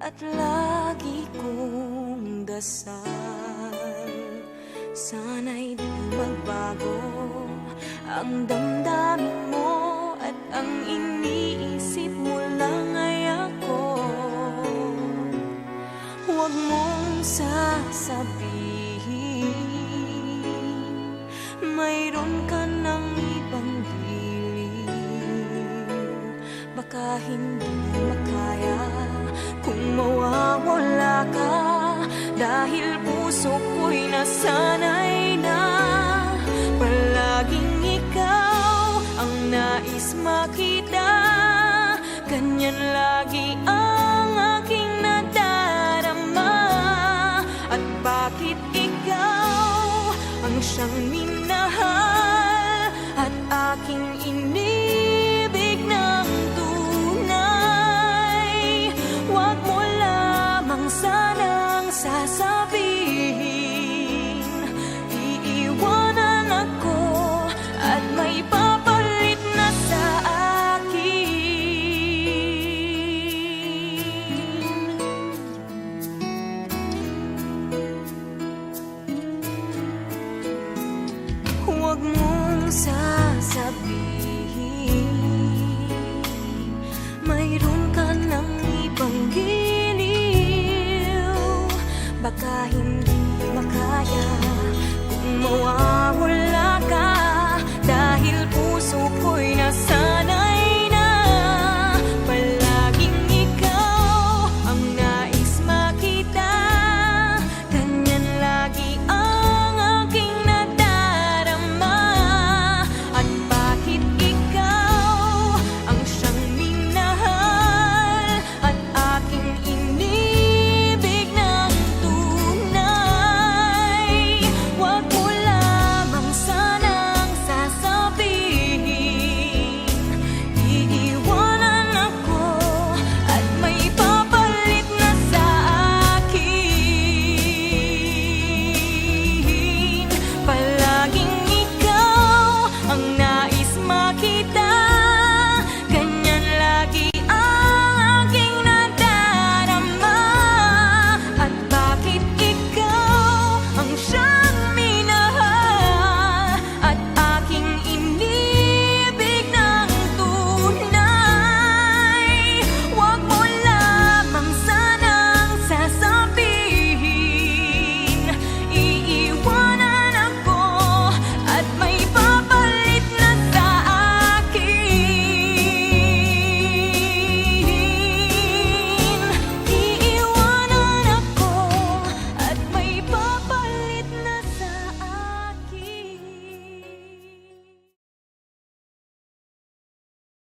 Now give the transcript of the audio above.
at lagi kong dasal. Sana'y di magbago ang damdamin mo at ang iniisip mo lang ay ako. Huwag mong sasabihin mayroon ka ng ibang giliw. Baka hindi makaya kung mawawala ka, dahil puso ko'y nasanay na palaging ikaw ang nais makita. Ganyan lagi ang aking nadarama. At bakit ikaw ang siyang minahal at aking inibig ng tunay? Huwag mo lamang sanang sasabihin iiwanan ako at may papalit na sa akin. Huwag mong sasabihin mayroon ka ng ibang giliw. Baka hindi makaya kung mawawala